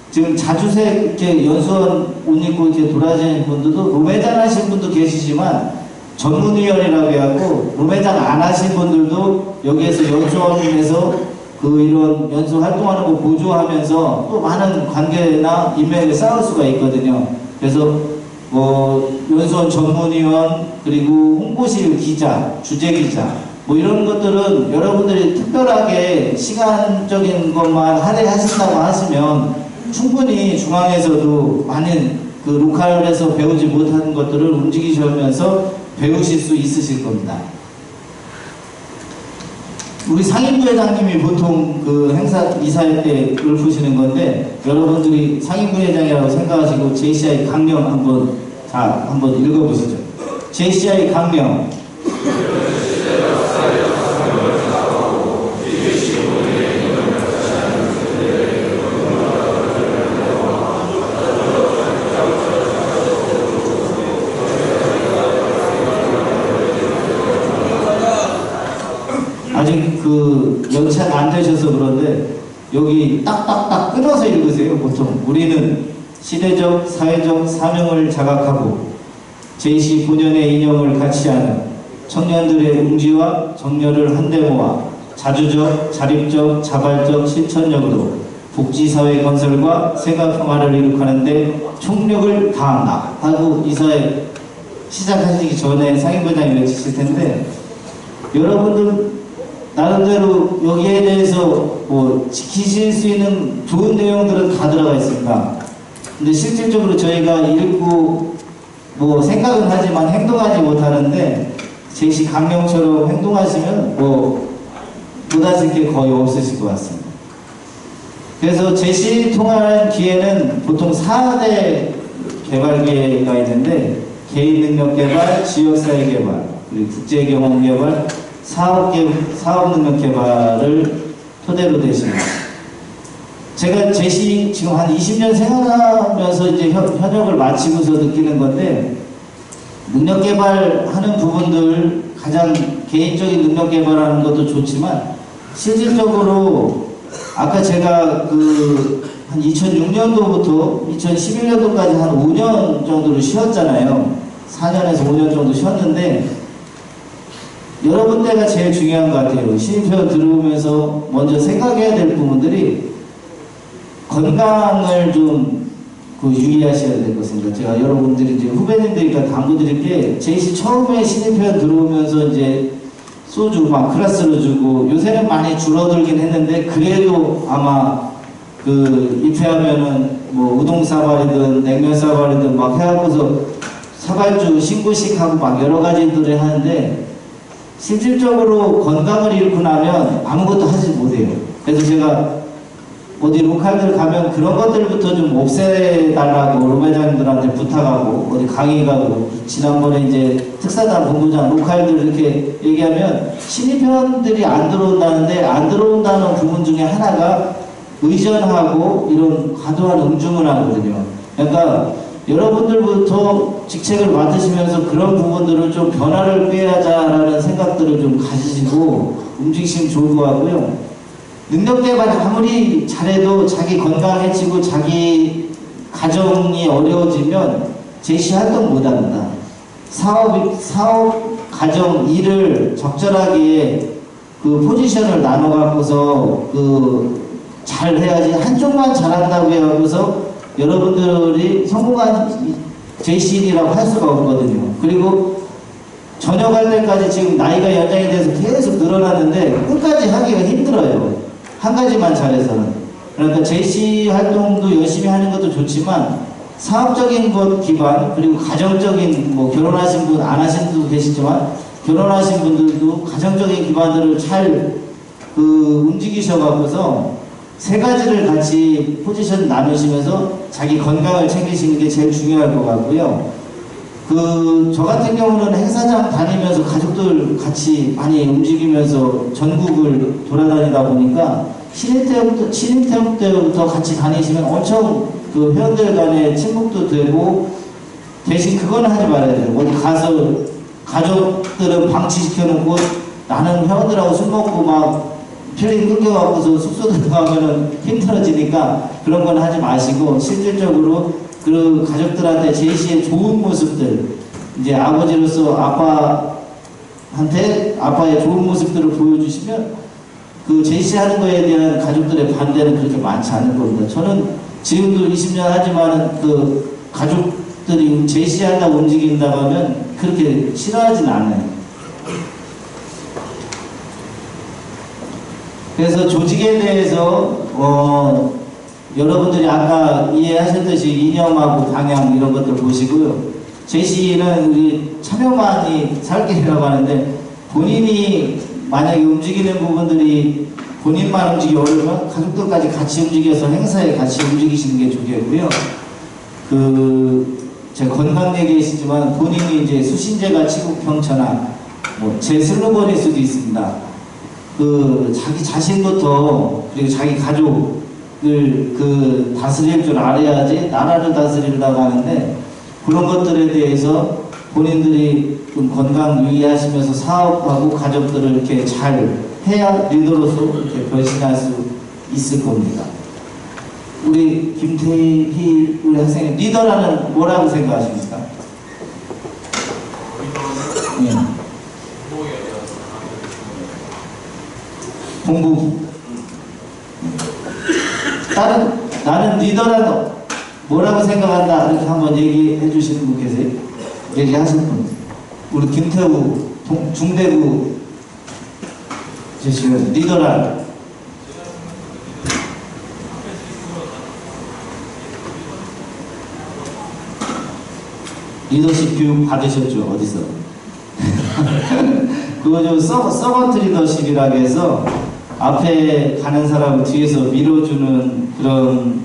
지금 자주색 이렇게 연수원 옷 입고 이렇게 돌아다니는 분들도 로매장 하신 분도 계시지만 전문위원이라고 해갖고 로매장 안 하신 분들도 여기에서 연수원에서 이런 연수 활동하는 거 보조하면서 또 많은 관계나 인맥을 쌓을 수가 있거든요. 그래서 연수원 전문위원 그리고 홍보실 기자, 주재기자 뭐 이런 것들은 여러분들이 특별하게 시간적인 것만 할애하신다고 하시면 충분히 중앙에서도 많은 로컬에서 배우지 못하는 것들을 움직이시면서 배우실 수 있으실 겁니다. 우리 상임부회장님이 보통 행사 이사회 때 글을 푸시는 건데 여러분들이 상임부회장이라고 생각하시고 JCI 강령 한번 읽어보시죠. JCI 강령. 아직 연차가 안 되셔서 그런데 여기 딱딱딱 끊어서 읽으세요. 보통 우리는 시대적, 사회적 사명을 자각하고 제2시 본연의 이념을 같이 하는 청년들의 웅지와 정열을 한데 모아 자주적, 자립적, 자발적 실천력으로 복지사회 건설과 세가평화를 이룩하는 데 총력을 다한다 하고 이사회 시작하시기 전에 상임부장이 외치실 텐데 여러분들 나름대로 여기에 대해서 지키실 수 있는 좋은 내용들은 다 들어가 있습니다. 근데 실질적으로 저희가 읽고 생각은 하지만 행동하지 못하는데 제시 강령처럼 행동하시면 못하실 게 거의 없으실 것 같습니다. 그래서 제시 통하는 기회는 보통 4대 개발 기회가 있는데 개인 능력 개발, 지역사회 개발, 그리고 국제 경험 개발, 사업 능력 개발을 토대로 되십니다. 제가 제시 지금 한 20년 생활하면서 이제 현역을 마치고서 느끼는 건데 능력 개발하는 부분들 가장 개인적인 능력 개발하는 것도 좋지만 실질적으로 아까 제가 한 2006년도부터 2011년도까지 한 5년 정도를 쉬었잖아요. 4년에서 5년 정도 쉬었는데 여러분 때가 제일 중요한 것 같아요. 신입회원 들어오면서 먼저 생각해야 될 부분들이 건강을 좀 유의하셔야 될 것입니다. 제가 여러분들이 이제 후배님들이니까 당부드릴 게 제시 처음에 신입회원 들어오면서 이제 소주 클래스로 주고 요새는 많이 줄어들긴 했는데 그래도 아마 입회하면은 우동 사발이든 냉면 사발이든 해갖고서 사발주 신고식 하고 여러 가지들을 하는데 실질적으로 건강을 잃고 나면 아무것도 하지 못해요. 그래서 제가 어디 로컬들 가면 그런 것들부터 좀 없애달라고 로매장님들한테 부탁하고 어디 강의 가고 지난번에 이제 특사단 본부장 로컬들 이렇게 얘기하면 신입회원들이 안 들어온다는데 안 들어온다는 부분 중에 하나가 의전하고 이런 과도한 음주를 하거든요. 그러니까 여러분들부터 직책을 맡으시면서 그런 부분들을 좀 변화를 꾀하자라는 생각들을 좀 가지시고 움직이시면 좋을 것 같고요. 능력대반 아무리 잘해도 자기 건강 해치고 자기 가정이 어려워지면 제시 활동 못합니다. 사업, 가정, 일을 적절하게 그 포지션을 나눠 갖고서 잘 해야지 한쪽만 잘한다고 해갖고서 여러분들이 성공한 제시인이라고 할 수가 없거든요. 그리고 전역할 때까지 지금 나이가 연장이 돼서 계속 늘어났는데 끝까지 하기가 힘들어요. 한 가지만 잘해서는. 그러니까 제시 활동도 열심히 하는 것도 좋지만 사업적인 것 기반 그리고 가정적인 뭐 결혼하신 분 안 하신 분도 계시지만 결혼하신 분들도 가정적인 기반들을 잘 움직이셔갖고서 세 가지를 같이 포지션 나누시면서 자기 건강을 챙기시는 게 제일 중요할 것 같고요. 저 같은 경우는 행사장 다니면서 가족들 같이 많이 움직이면서 전국을 돌아다니다 보니까 신인 때부터 같이 다니시면 엄청 회원들 간에 친목도 되고 대신 그건 하지 말아야 돼요. 어디 가서 가족들은 방치시켜놓고 나는 회원들하고 술 먹고 막 필링 끊겨갖고서 숙소 들어가면은 힘들어지니까 그런 건 하지 마시고 실질적으로 그 가족들한테 제시의 좋은 모습들 이제 아버지로서 아빠의 좋은 모습들을 보여주시면 그 제시하는 거에 대한 가족들의 반대는 그렇게 많지 않을 겁니다. 저는 지금도 20년 하지만 그 가족들이 제시한다고 움직인다고 하면 그렇게 싫어하진 않아요. 그래서 조직에 대해서 여러분들이 아까 이해하셨듯이 이념하고 방향 이런 것들 보시고요. 제시는 우리 참여만이 살 길이라고 하는데 본인이 만약에 움직이는 부분들이 본인만 움직이기 어려우면 가족들까지 같이 움직여서 행사에 같이 움직이시는 게 좋겠고요. 제가 건강 얘기했지만 본인이 이제 수신제가 치국평천하 제 슬로건일 수도 있습니다. 자기 자신부터 그리고 자기 가족을 다스릴 줄 알아야지 나라를 다스리려고 하는데 그런 것들에 대해서 본인들이 좀 건강 유의하시면서 사업하고 가족들을 이렇게 잘 해야 리더로서 이렇게 변신할 수 있을 겁니다. 우리 김태희 우리 학생님 리더라는 뭐라고 생각하십니까? 예. 공부. 나는 리더란 뭐라고 생각한다 이렇게 한번 얘기해 주시는 분 계세요? 얘기하시는 분. 우리 김태우 중대구 지금 리더란 리더십 교육 받으셨죠? 어디서? 그거 좀 서번트 리더십이라고 해서 앞에 가는 사람을 뒤에서 밀어주는 그런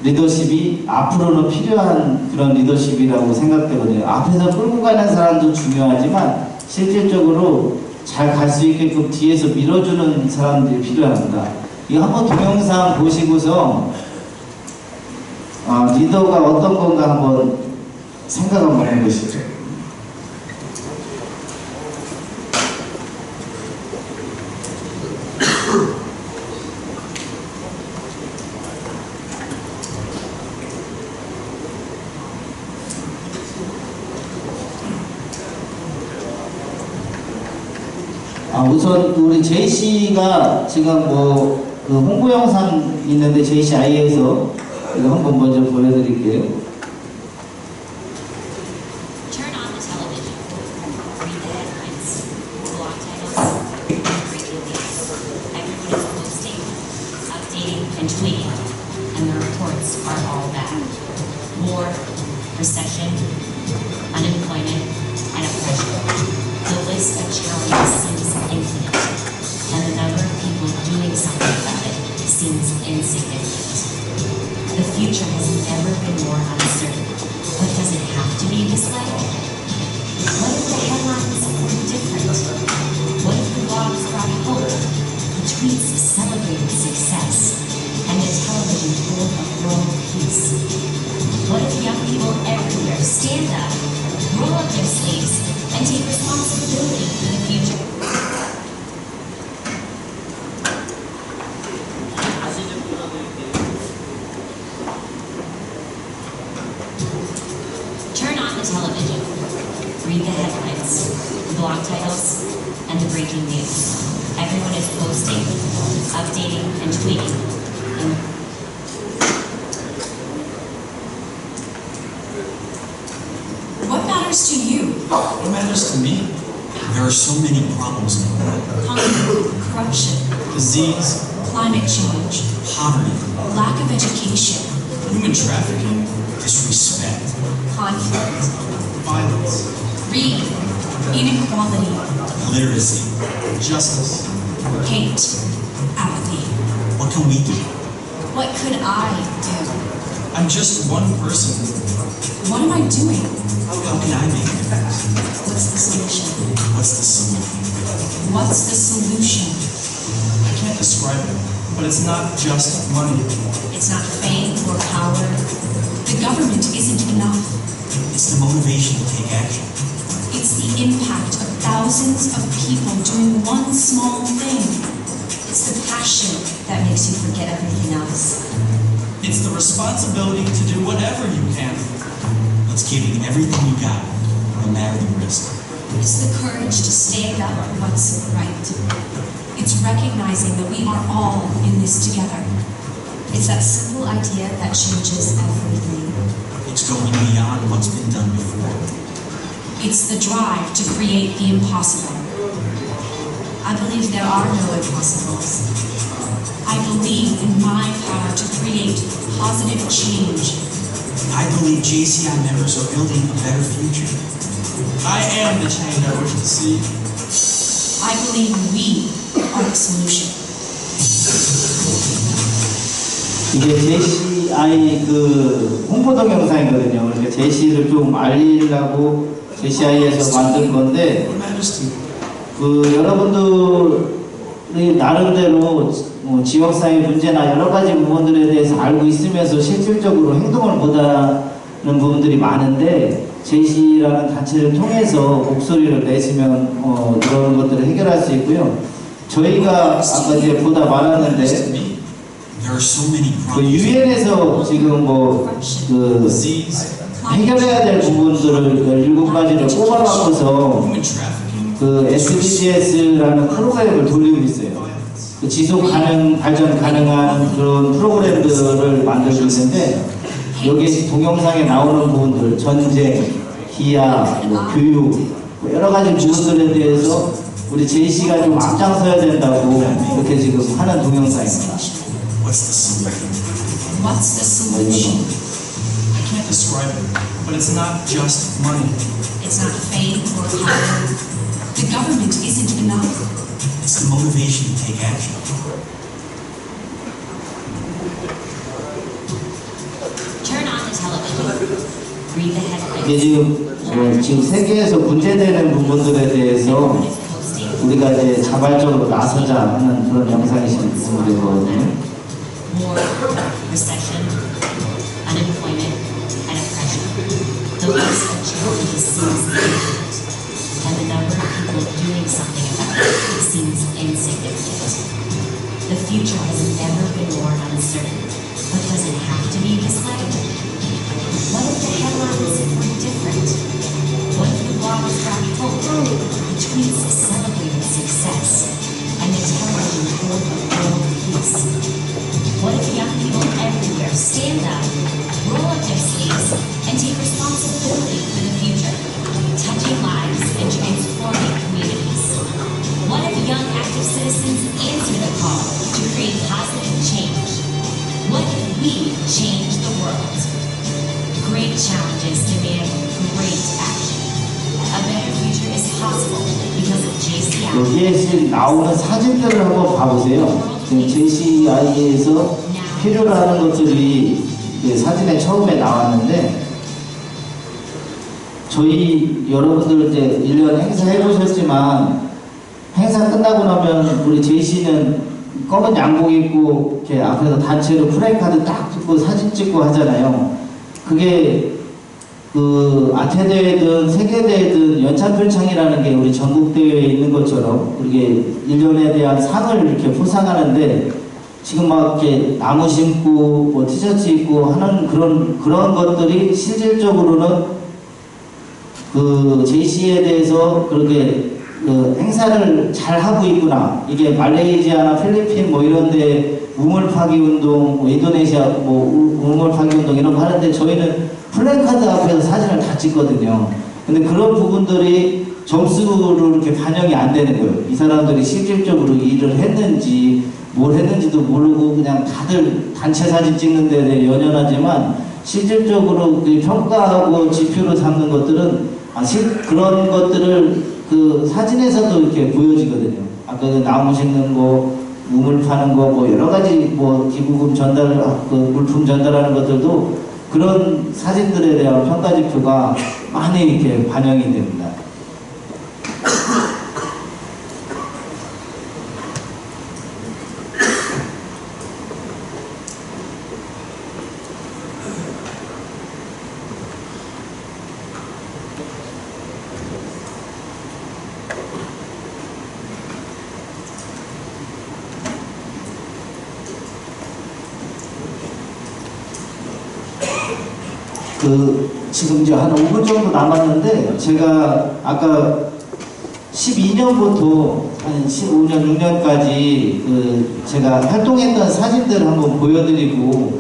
리더십이 앞으로는 필요한 그런 리더십이라고 생각되거든요. 앞에서 끌고 가는 사람도 중요하지만 실질적으로 잘 갈 수 있게끔 뒤에서 밀어주는 사람들이 필요합니다. 이거 한번 동영상 보시고서 리더가 어떤 건가 한번 생각 한번 해보시죠. 우선 우리 제이씨가 지금 그 홍보 영상 있는데 제이씨 아이에서 이거 한번 먼저 보여드릴게요. Turn on the television. Read the headlines. Blog titles. Read the news. Everyone is posting, updating, and tweeting, and the reports are all bad. War, recession, unemployment, and oppression. The list of challenges seems infinite, and the number of people doing something about it seems insignificant. The future has never been more uncertain. But does it have to be this way? What if the headlines were different? What if the blogs brought hope, the tweets celebrated success, and the television told of world peace? What if young people everywhere stand up, roll up their sleeves, and take responsibility for the future? Turn on the television, read the headlines, the blog titles, and the breaking news. Everyone is posting, updating, and tweeting. What matters to you? What matters to me? There are so many problems in the world. Hunger, corruption, Disease, climate change, poverty, lack of education, human trafficking, disrespect, conflict, violence, greed, inequality, illiteracy, justice. hate, apathy. What can we do? What could I do? I'm just one person. What am I doing? How can I make a difference? What's the solution? What's the solution? What's the solution? I can't describe it, but it's not just money. It's not fame or power. The government isn't enough. It's the motivation to take action. It's the impact of thousands of people doing one small thing. It's the passion that makes you forget everything else. It's the responsibility to do whatever you can. It's giving everything you got, no matter the risk. It's the courage to stand up for what's right. It's recognizing that we are all in this together. It's that simple idea that changes everything. It's going beyond what's been done before. It's the drive to create the impossible. I believe there are no impossibles. I believe in my power to create positive change. I believe JCI members are building a better future. I am the change I wish to see. I believe we are the solution. 이게 JCI 그 홍보 동영상이거든요. 그러니까 JC를 좀 알리려고 JCI에서 만든 건데, What matters to me? 그 여러분들이 나름대로 뭐 지역사회 문제나 여러 가지 부분들에 대해서 알고 있으면서 실질적으로 행동을 못하는 부분들이 많은데, JC라는 단체를 통해서 목소리를 내시면 그런 것들을 해결할 수 있고요. 저희가 아까 이제 보다 말았는데 There are so many 그 problems. 유엔에서 지금 뭐 그 Disease, 해결해야 될 부분들을 17가지를 뽑아갖고서 human trafficking, 그 SDGs라는 프로그램을 돌리고 있어요. 그 지속 가능, 발전 가능한 그런 프로그램들을 만들고 있는데, 여기 동영상에 나오는 부분들, 전쟁, 기아, 뭐 교육, 뭐 여러 가지 부분들에 대해서 우리 JC가 좀 앞장서야 된다고 이렇게 지금 하는 동영상입니다. what's the solution? What's the solution? I can't describe it, but it's not just money. It's not fame or power. The government isn't enough. It's the motivation to take action. Turn on the television, read the 이게 headlines. 지금 세계에서 문제되는 부분들에 대해서 Everyone is posting 우리가 이제 자발적으로 나서자 하는 그런 영상이 지금 되거든요. war, recession, unemployment, and oppression. The list of challenges seems infinite, and the number of people doing something about it seems insignificant. The future has never been more uncertain, but does it have to be this way? What if the headlines were different? What if the blogs brought hope, the tweets celebrated success, and the television told of world peace? What if young people everywhere stand up, roll up their sleeves, and take responsibility for the future, touching lives and transforming communities? What if young active citizens answer the call to create positive change? What if we change the world? Great challenges demand great action. A better future is possible because of JCI. 여기에 지금 나오는 사진들을 한번 봐보세요. World 지금 JCI에서 필요로 하는 것들이 사진에 처음에 나왔는데, 저희 여러분들 이제 1년 행사 해보셨지만, 행사 끝나고 나면 우리 JC는 검은 양복 입고 이렇게 앞에서 단체로 프레임카드 딱 찍고 사진 찍고 하잖아요. 그게 그 아태대회든 세계대회든 연찬필창이라는 게 우리 전국대회에 있는 것처럼 그게 1년에 대한 상을 이렇게 포상하는데, 지금 막 이렇게 나무 심고 뭐 티셔츠 입고 하는 그런 것들이 실질적으로는 그 JC에 대해서 그렇게 그 행사를 잘 하고 있구나. 이게 말레이시아나 필리핀 뭐 이런데 우물 파기 운동, 뭐 인도네시아 뭐 우물 파기 운동 이런 거 하는데 저희는 플래카드 앞에서 사진을 다 찍거든요. 근데 그런 부분들이 점수로 이렇게 반영이 안 되는 거예요. 이 사람들이 실질적으로 일을 했는지 뭘 했는지도 모르고 그냥 다들 단체 사진 찍는 데 대해 연연하지만, 실질적으로 그 평가하고 지표로 삼는 것들은 그런 것들을 그 사진에서도 이렇게 보여지거든요. 아까 그 나무 심는 거, 우물 파는 거, 뭐 여러 가지 뭐 기부금 전달, 그 물품 전달하는 것들도 그런 사진들에 대한 평가 지표가 많이 이렇게 반영이 됩니다. 지금 이제 한 5분 정도 남았는데, 제가 아까 12년부터 한 15년, 6년까지 제가 활동했던 사진들을 한번 보여드리고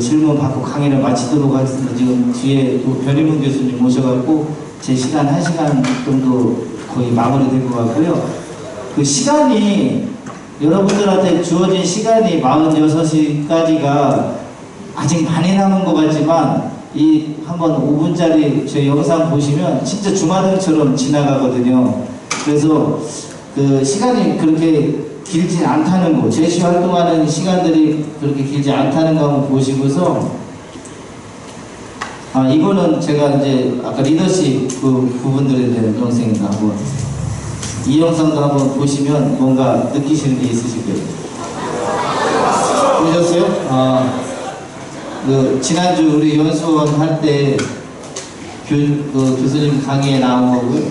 질문 받고 강의를 마치도록 하겠습니다. 지금 뒤에 또 변희문 교수님 모셔갖고 제 시간 1시간 정도 거의 마무리될 것 같고요. 그 시간이, 여러분들한테 주어진 시간이 46시까지가 아직 많이 남은 것 같지만, 이 한번 5분짜리 제 영상 보시면 진짜 주마등처럼 지나가거든요. 그래서 그 시간이 그렇게 길지 않다는 거, 제시 활동하는 시간들이 그렇게 길지 않다는 거 한번 보시고서, 이거는 제가 이제 아까 리더십 그 부분들에 대한 영상입니다. 한번 이 영상도 한번 보시면 뭔가 느끼시는 게 있으실 거예요. 보셨어요? 지난주 우리 연수원 할 때 교수님 강의에 나온 거고요.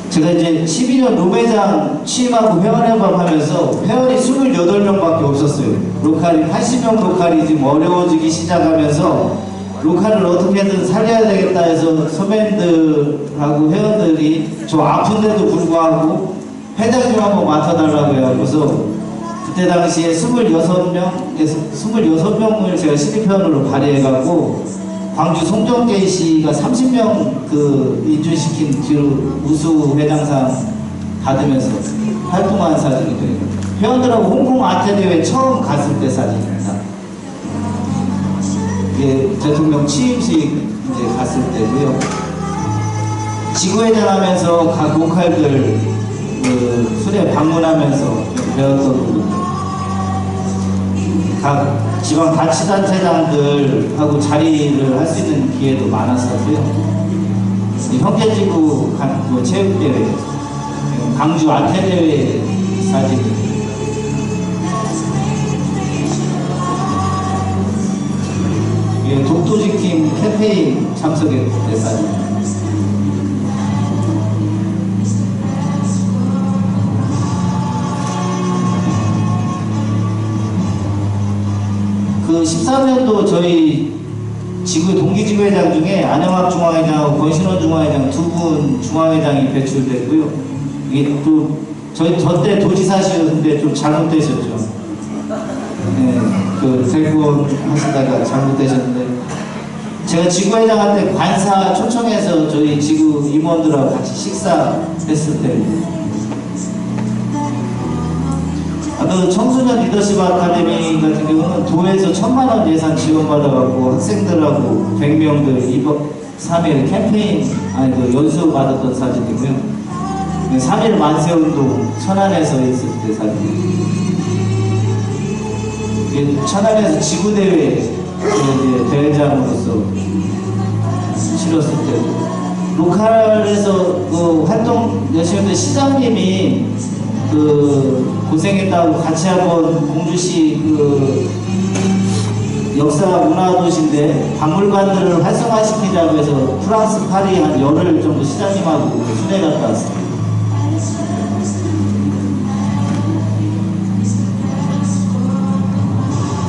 제가 이제 12년 룸회장 취임하고 회원회법 하면서 회원이 28명밖에 없었어요. 로컬이 80명 로컬이 지금 어려워지기 시작하면서 로컬을 어떻게든 살려야 되겠다 해서 선배님들하고 회원들이 저 아픈데도 불구하고 회장 좀 한번 맡아달라고 해갖고서 그때 당시에 26명을 제가 신입회원으로 발의해갖고 광주 송정계 씨가 30명 인준시킨 뒤로 우수 회장상 받으면서 활동한 사진이 돼요. 회원들하고 홍콩 아태대회 처음 갔을 때 사진입니다. 이게 대통령 취임식 이제 갔을 때고요. 지구회장 하면서 각 로컬들 수례 방문하면서 배웠던 부분들, 각 지방 자치단체장들하고 자리를 할 수 있는 기회도 많았었고요. 형제지구 체육대회, 광주 아태대회 사진, 독도지킴 캠페인 참석했을 사진, 그 13년도 저희 지구 동기지구회장 중에 안영학 중앙회장하고 권신원 중앙회장 두 분 중앙회장이 배출됐고요. 이게 또 저때 도지사시였는데 좀 잘못되셨죠. 네, 대구원 하시다가 잘못되셨는데, 제가 지구회장한테 관사 초청해서 저희 지구 임원들하고 같이 식사했을 때, 청소년 리더십 아카데미 같은 경우는 도에서 1000만원 예산 지원받아갖고 학생들하고 100명들 2박 3일 캠페인, 연수 받았던 사진이고요. 3.1 만세운동 천안에서 있을 때 사진. 천안에서 지구대회 이제 대회장으로서 치렀을 때 로컬에서 그 활동 열심히 했던 시장님이 그 고생했다고 같이 한번 공주시 그 역사 문화도시인데 박물관들을 활성화시키자고 해서 프랑스 파리 한 열흘 정도 시장님하고 순회 갔다 왔습니다.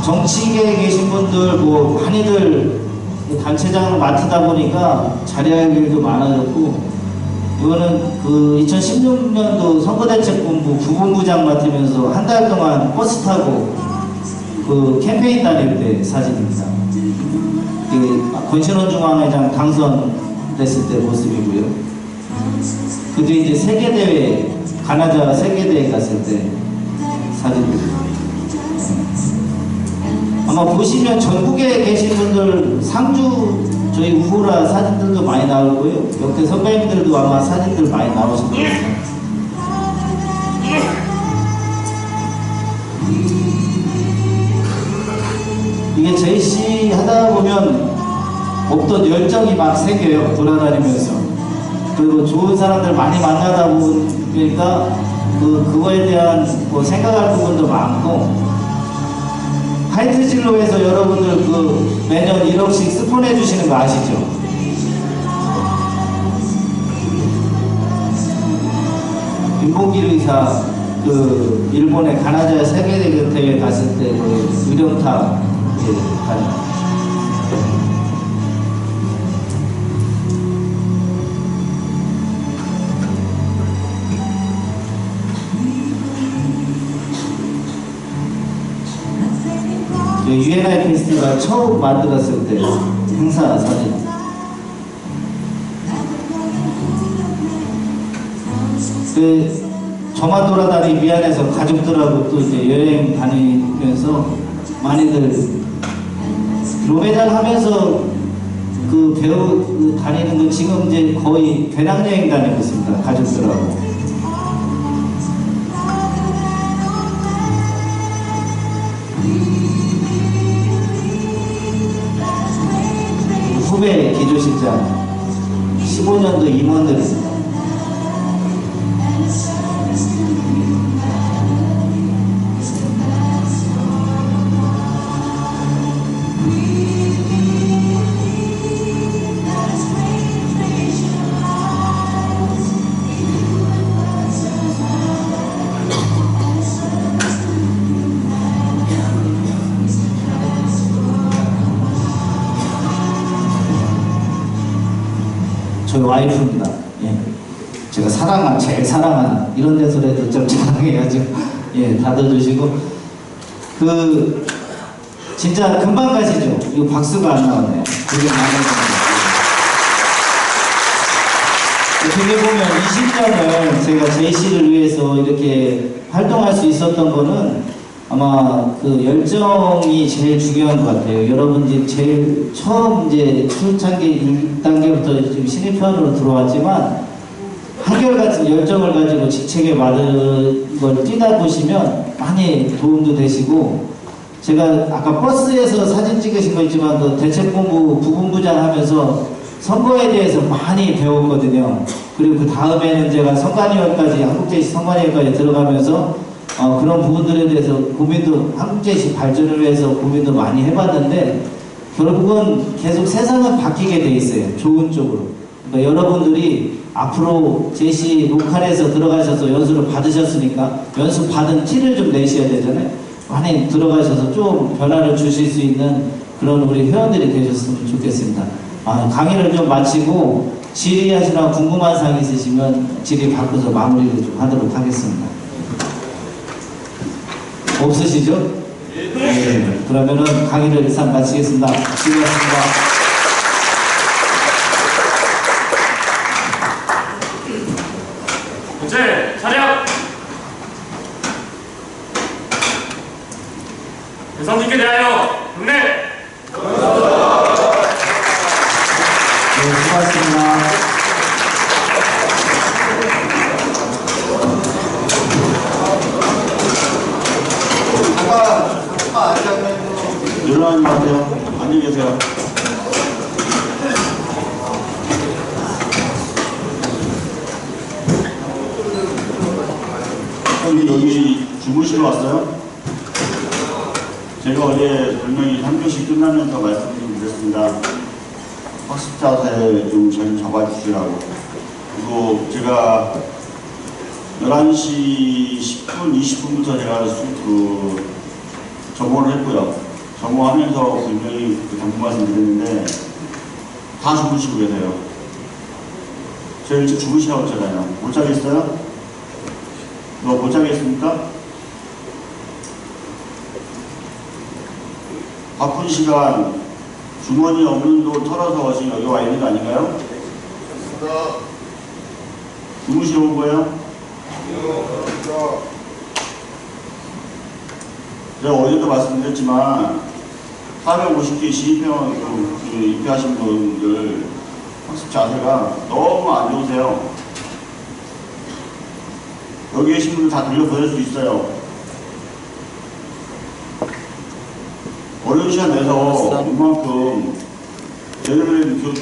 정치계에 계신 분들 뭐 많이들 단체장을 맡으다 보니까 자리할 일도 많아졌고, 이거는 그 2016년도 선거대책본부 부본부장 맡으면서 한 달 동안 버스 타고 그 캠페인 다닐 때 사진입니다. 그 권신원 중앙회장 당선됐을 때 모습이고요. 그 뒤에 이제 세계대회, 가나다 세계대회 갔을 때 사진입니다. 아마 보시면 전국에 계신 분들 상주 저희 우보라 사진들도 많이 나오고요. 역대 선배님들도 아마 사진들 많이 나오실 거예요. 이게 JC 하다 보면 없던 열정이 막 생겨요. 돌아다니면서. 그리고 좋은 사람들 많이 만나다 보니까 그거에 대한 뭐 생각할 부분도 많고, 하이트 진로에서 여러분들 그 매년 1억씩 스폰해 주시는 거 아시죠? 윤봉길 의사 그 일본의 가나다 세계대회 갔을 때 그 의령탑 가는 UNI 페스티벌 처음 만들었을 때 행사 사진. 저만 돌아다니 미안해서 가족들하고 또 이제 여행 다니면서 많이들 로베장 하면서 그 배우 다니는 거 지금 이제 거의 배낭여행 다니고 있습니다. 가족들하고. 후배 기조실장 15년도 임원들입니다. 저희 와이프입니다. 예. 제가 제일 사랑하는 이런 데서라도 좀 자랑해야죠. 예, 받아주시고 진짜 금방 가시죠. 이거 박수가 안 나오네요. 되게 많은 어떻게 보면 20년을 제가 JC를 위해서 이렇게 활동할 수 있었던 거는 아마 그 열정이 제일 중요한 것 같아요. 여러분들이 제일 처음 이제 초창기 1단계부터 지금 신입회원으로 들어왔지만 한결같은 열정을 가지고 직책에 맞은 걸 뛰다 보시면 많이 도움도 되시고, 제가 아까 버스에서 사진 찍으신 거 있지만 그 대책본부 부본부장 하면서 선거에 대해서 많이 배웠거든요. 그리고 그 다음에는 제가 선관위원까지 한국제시 선관위원까지 들어가면서 그런 부분들에 대해서 고민도 한국제시 발전을 위해서 고민도 많이 해봤는데, 결국은 계속 세상은 바뀌게 돼 있어요. 좋은 쪽으로. 그러니까 여러분들이 앞으로 제시 로컬에서 들어가셔서 연수를 받으셨으니까 연수 받은 티를 좀 내셔야 되잖아요. 많이 들어가셔서 좀 변화를 주실 수 있는 그런 우리 회원들이 되셨으면 좋겠습니다. 강의를 좀 마치고 질의하시나 궁금한 사항 있으시면 질의 받고서 마무리를 좀 하도록 하겠습니다. 없으시죠? 네. 그러면은 강의를 이상 마치겠습니다. 수고하셨습니다. 번째 차렷. 대선님께 대하여 국내. 네, 수고하셨습니다. 안녕히 계세요. 형님 여기 주무시러 왔어요? 제가 어제 분명히 3교시 끝나면서 말씀드렸습니다. 학습 자세 좀 잘 잡아주시라고. 그리고 제가 11시 10분, 20분부터 제가 점호를 했고요. 점호하면서 분명히 당부 말씀드렸는데 다 주무시고 계세요. 저 일찍 주무시라고 했잖아요. 못 자겠어요? 못 자겠습니까? 바쁜 시간 주머니 없는 돈 털어서 지금 여기 와 있는 거 아닌가요? 주무시러 온 거예요? 제가 어제도 말씀드렸지만 450개 시입회원 입회하신 분들 학습 자세가 너무 안 좋으세요. 여기 계신 분들 다 돌려보낼 수 있어요. 어려운 시간 내서 이만큼 제대로 된 교육